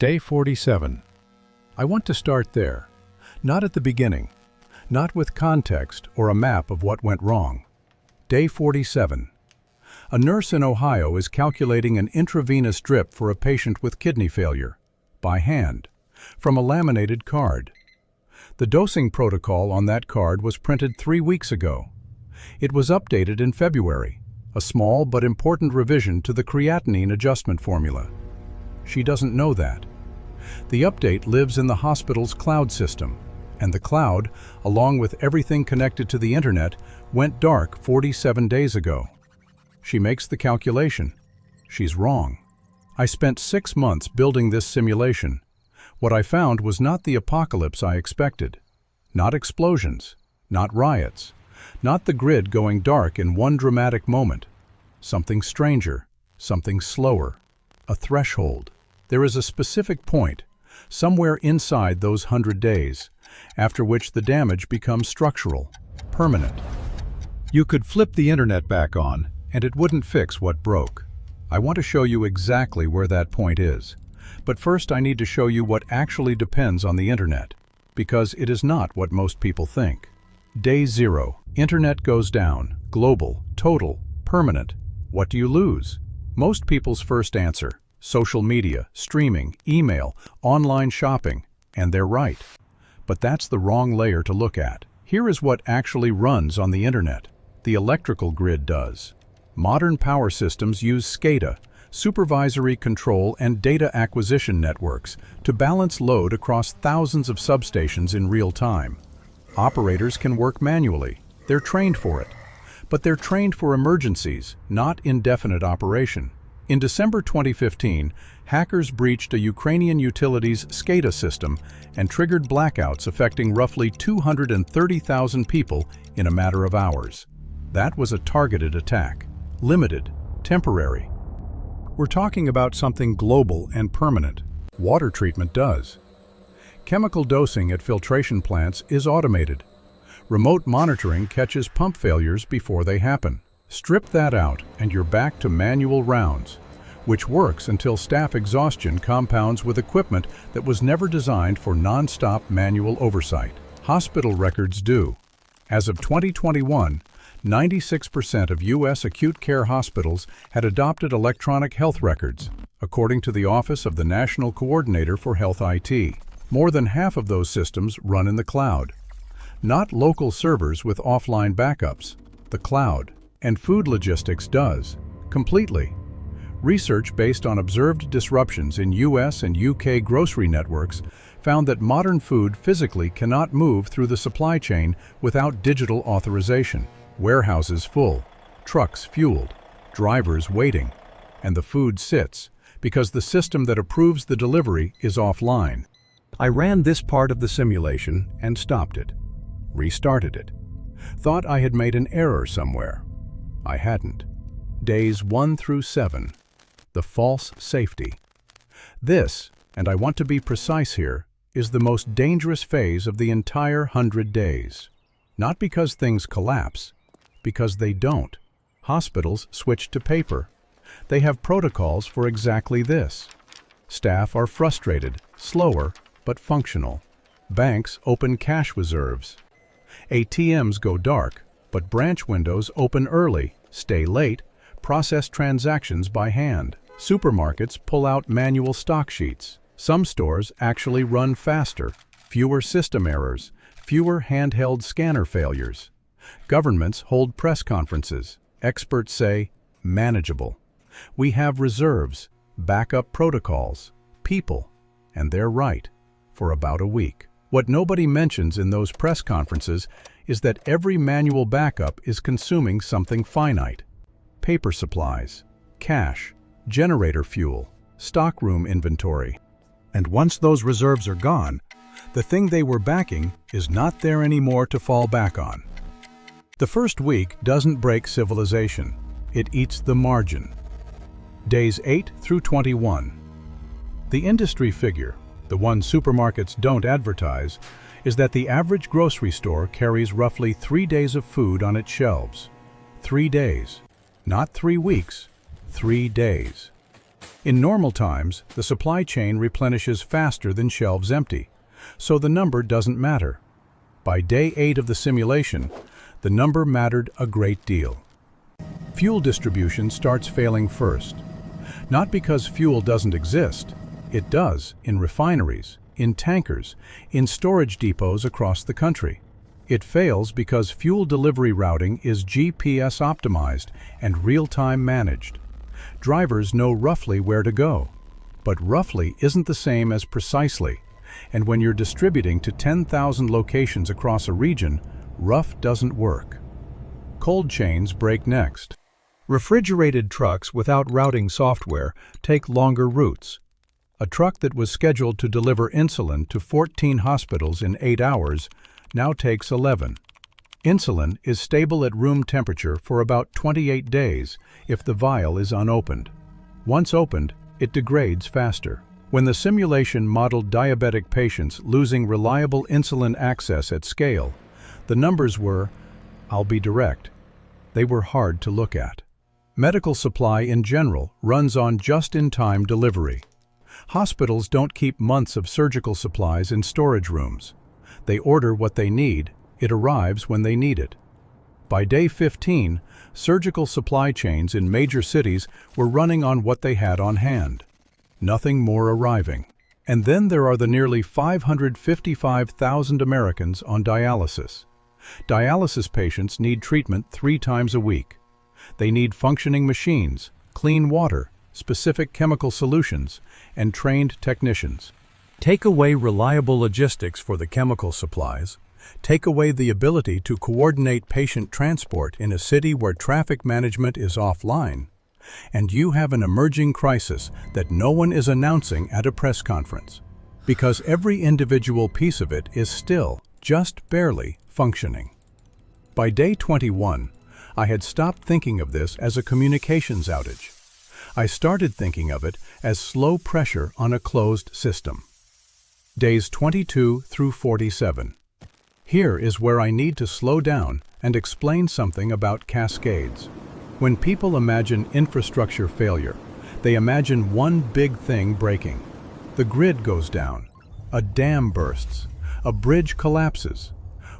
Day 47. I want to start there, not at the beginning, not with context or a map of what went wrong. Day 47. A nurse in Ohio is calculating an intravenous drip for a patient with kidney failure, by hand, from a laminated card. The dosing protocol on that card was printed 3 weeks ago. It was updated in February, a small but important revision to the creatinine adjustment formula. She doesn't know that. The update lives in the hospital's cloud system, and the cloud, along with everything connected to the internet, went dark 47 days ago. She makes the calculation. She's wrong. I spent 6 months building this simulation. What I found was not the apocalypse I expected. Not explosions, not riots, not the grid going dark in one dramatic moment. Something stranger, something slower, a threshold. There is a specific point, somewhere inside those 100 days, after which the damage becomes structural, permanent. You could flip the internet back on, and it wouldn't fix what broke. I want to show you exactly where that point is. But first I need to show you what actually depends on the internet, because it is not what most people think. Day 0. Internet goes down. Global, total, permanent. What do you lose? Most people's first answer: social media, streaming, email, online shopping, and they're right. But that's the wrong layer to look at. Here is what actually runs on the internet. The electrical grid does. Modern power systems use SCADA, supervisory control and data acquisition networks, to balance load across thousands of substations in real time. Operators can work manually. They're trained for it. But they're trained for emergencies, not indefinite operation. In December 2015, hackers breached a Ukrainian utilities SCADA system and triggered blackouts affecting roughly 230,000 people in a matter of hours. That was a targeted attack. Limited, temporary. We're talking about something global and permanent. Water treatment does. Chemical dosing at filtration plants is automated. Remote monitoring catches pump failures before they happen. Strip that out and you're back to manual rounds, which works until staff exhaustion compounds with equipment that was never designed for non-stop manual oversight. Hospital records do. As of 2021, 96% of U.S. acute care hospitals had adopted electronic health records, according to the Office of the National Coordinator for Health IT. More than half of those systems run in the cloud. Not local servers with offline backups, the cloud. And food logistics does, completely. Research based on observed disruptions in U.S. and U.K. grocery networks found that modern food physically cannot move through the supply chain without digital authorization. Warehouses full, trucks fueled, drivers waiting, and the food sits because the system that approves the delivery is offline. I ran this part of the simulation and stopped it, restarted it. Thought I had made an error somewhere. I hadn't. Days 1 through 7. The false safety. This, and I want to be precise here, is the most dangerous phase of the entire 100 days. Not because things collapse, because they don't. Hospitals switch to paper. They have protocols for exactly this. Staff are frustrated, slower, but functional. Banks open cash reserves. ATMs go dark, but branch windows open early, stay late, process transactions by hand. Supermarkets pull out manual stock sheets. Some stores actually run faster, fewer system errors, fewer handheld scanner failures. Governments hold press conferences. Experts say, manageable. We have reserves, backup protocols, people, and they're right, for about a week. What nobody mentions in those press conferences is that every manual backup is consuming something finite. Paper supplies, cash, generator fuel, stockroom inventory. And once those reserves are gone, the thing they were backing is not there anymore to fall back on. The first week doesn't break civilization. It eats the margin. Days 8 through 21. The industry figure, the one supermarkets don't advertise, is that the average grocery store carries roughly 3 days of food on its shelves. 3 days. Not 3 weeks. 3 days. In normal times, the supply chain replenishes faster than shelves empty, so the number doesn't matter. By day 8 of the simulation, the number mattered a great deal. Fuel distribution starts failing first. Not because fuel doesn't exist. It does, in refineries, in tankers, in storage depots across the country. It fails because fuel delivery routing is GPS optimized and real-time managed. Drivers know roughly where to go. But roughly isn't the same as precisely, and when you're distributing to 10,000 locations across a region, rough doesn't work. Cold chains break next. Refrigerated trucks without routing software take longer routes. A truck that was scheduled to deliver insulin to 14 hospitals in 8 hours now takes 11. Insulin is stable at room temperature for about 28 days if the vial is unopened. Once opened, it degrades faster. When the simulation modeled diabetic patients losing reliable insulin access at scale, the numbers were, I'll be direct, they were hard to look at. Medical supply in general runs on just-in-time delivery. Hospitals don't keep months of surgical supplies in storage rooms. They order what they need, it arrives when they need it. By day 15, surgical supply chains in major cities were running on what they had on hand. Nothing more arriving. And then there are the nearly 555,000 Americans on dialysis. Dialysis patients need treatment 3 times a week. They need functioning machines, clean water, specific chemical solutions, and trained technicians. Take away reliable logistics for the chemical supplies. Take away the ability to coordinate patient transport in a city where traffic management is offline, and you have an emerging crisis that no one is announcing at a press conference, because every individual piece of it is still, just barely, functioning. By day 21, I had stopped thinking of this as a communications outage. I started thinking of it as slow pressure on a closed system. Days 22 through 47. Here is where I need to slow down and explain something about cascades. When people imagine infrastructure failure, they imagine one big thing breaking. The grid goes down, a dam bursts, a bridge collapses.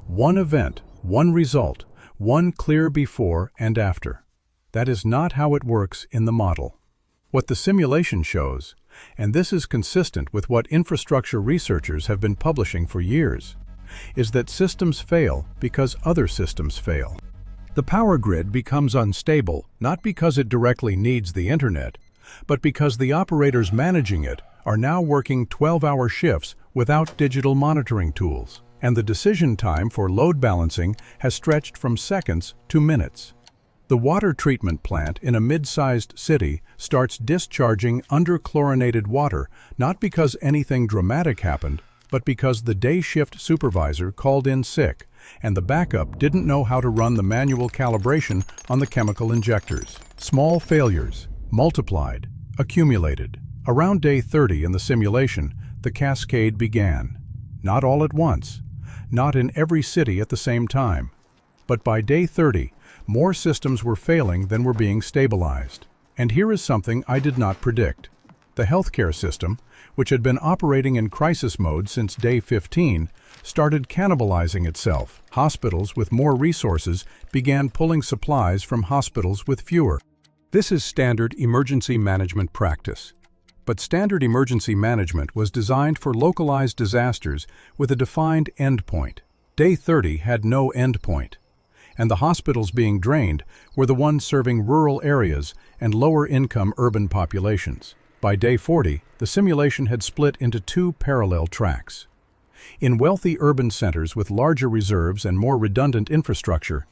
One event, one result, one clear before and after. That is not how it works in the model. What the simulation shows, and this is consistent with what infrastructure researchers have been publishing for years, is that systems fail because other systems fail. The power grid becomes unstable not because it directly needs the internet, but because the operators managing it are now working 12-hour shifts without digital monitoring tools, and the decision time for load balancing has stretched from seconds to minutes. The water treatment plant in a mid-sized city starts discharging underchlorinated water not because anything dramatic happened, but because the day shift supervisor called in sick and the backup didn't know how to run the manual calibration on the chemical injectors. Small failures, multiplied, accumulated. Around day 30 in the simulation, the cascade began. Not all at once, not in every city at the same time. But by day 30, more systems were failing than were being stabilized. And here is something I did not predict. The healthcare system, which had been operating in crisis mode since day 15, started cannibalizing itself. Hospitals with more resources began pulling supplies from hospitals with fewer. This is standard emergency management practice. But standard emergency management was designed for localized disasters with a defined endpoint. Day 30 had no endpoint, and the hospitals being drained were the ones serving rural areas and lower-income urban populations. By day 40, the simulation had split into 2 parallel tracks. In wealthy urban centers with larger reserves and more redundant infrastructure,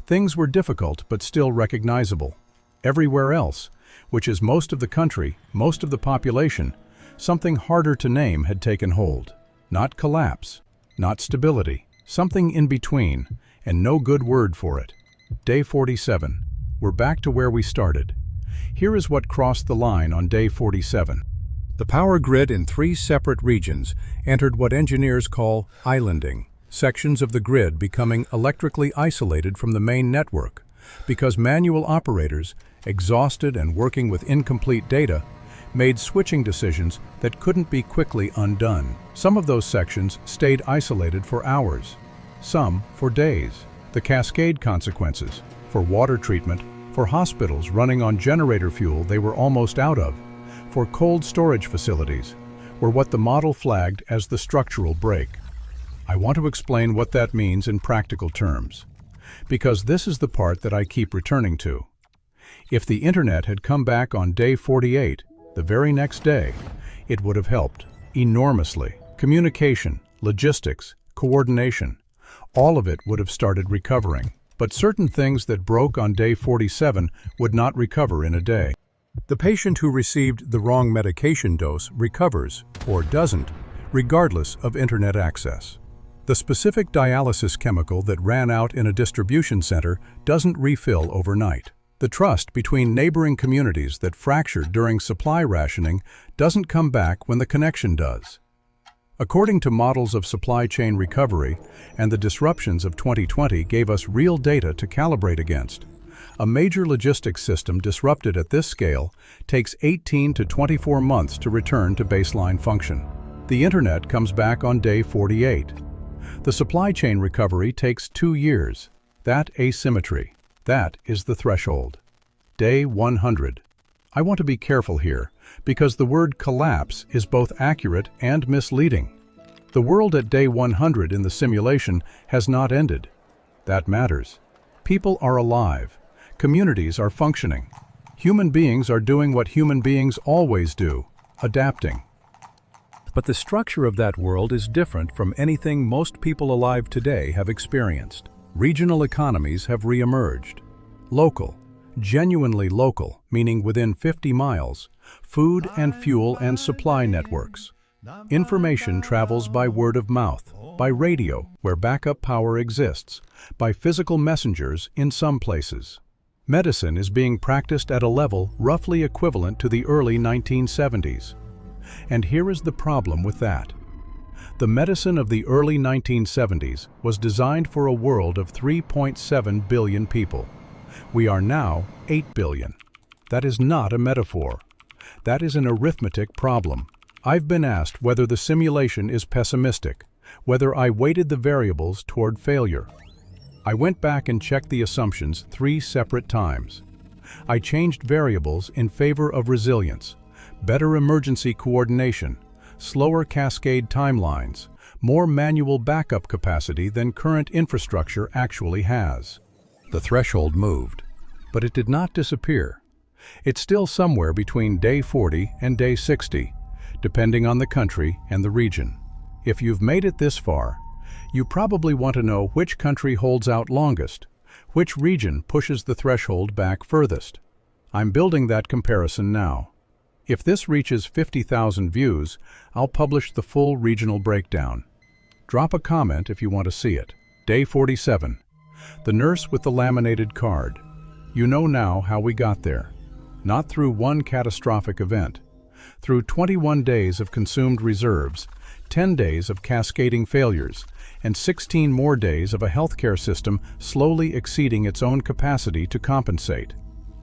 things were difficult but still recognizable. Everywhere else, which is most of the country, most of the population, something harder to name had taken hold. Not collapse, not stability, something in between, and no good word for it. Day 47. We're back to where we started. Here is what crossed the line on day 47. The power grid in 3 separate regions entered what engineers call islanding, sections of the grid becoming electrically isolated from the main network, because manual operators, exhausted and working with incomplete data, made switching decisions that couldn't be quickly undone. Some of those sections stayed isolated for hours, some for days. The cascade consequences, for water treatment, for hospitals running on generator fuel they were almost out of, for cold storage facilities, were what the model flagged as the structural break. I want to explain what that means in practical terms, because this is the part that I keep returning to. If the internet had come back on day 48, the very next day, it would have helped enormously. Communication, logistics, coordination, all of it would have started recovering. But certain things that broke on day 47 would not recover in a day. The patient who received the wrong medication dose recovers, or doesn't, regardless of internet access. The specific dialysis chemical that ran out in a distribution center doesn't refill overnight. The trust between neighboring communities that fractured during supply rationing doesn't come back when the connection does. According to models of supply chain recovery, and the disruptions of 2020 gave us real data to calibrate against, a major logistics system disrupted at this scale takes 18 to 24 months to return to baseline function. The internet comes back on day 48. The supply chain recovery takes 2 years. That asymmetry, that is the threshold. Day 100. I want to be careful here, because the word collapse is both accurate and misleading. The world at day 100 in the simulation has not ended. That matters. People are alive. Communities are functioning. Human beings are doing what human beings always do, adapting. But the structure of that world is different from anything most people alive today have experienced. Regional economies have re-emerged. Local, genuinely local, meaning within 50 miles, food and fuel and supply networks. Information travels by word of mouth, by radio, where backup power exists, by physical messengers in some places. Medicine is being practiced at a level roughly equivalent to the early 1970s. And here is the problem with that. The medicine of the early 1970s was designed for a world of 3.7 billion people. We are now 8 billion. That is not a metaphor. That is an arithmetic problem. I've been asked whether the simulation is pessimistic, whether I weighted the variables toward failure. I went back and checked the assumptions 3 separate times. I changed variables in favor of resilience, better emergency coordination, slower cascade timelines, more manual backup capacity than current infrastructure actually has. The threshold moved, but it did not disappear. It's still somewhere between day 40 and day 60, depending on the country and the region. If you've made it this far, you probably want to know which country holds out longest, which region pushes the threshold back furthest. I'm building that comparison now. If this reaches 50,000 views, I'll publish the full regional breakdown. Drop a comment if you want to see it. Day 47. The nurse with the laminated card. You know now how we got there. Not through one catastrophic event. Through 21 days of consumed reserves, 10 days of cascading failures, and 16 more days of a healthcare system slowly exceeding its own capacity to compensate.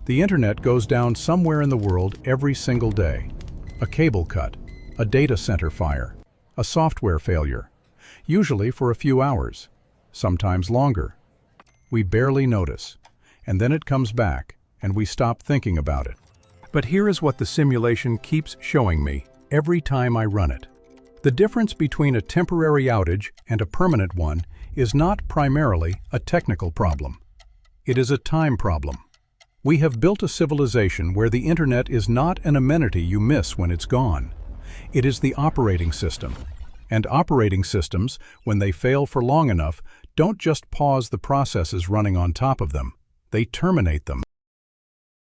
The internet goes down somewhere in the world every single day. A cable cut, a data center fire, a software failure, usually for a few hours, sometimes longer. We barely notice, and then it comes back, and we stop thinking about it. But here is what the simulation keeps showing me every time I run it. The difference between a temporary outage and a permanent one is not primarily a technical problem. It is a time problem. We have built a civilization where the internet is not an amenity you miss when it's gone. It is the operating system. And operating systems, when they fail for long enough, don't just pause the processes running on top of them. They terminate them.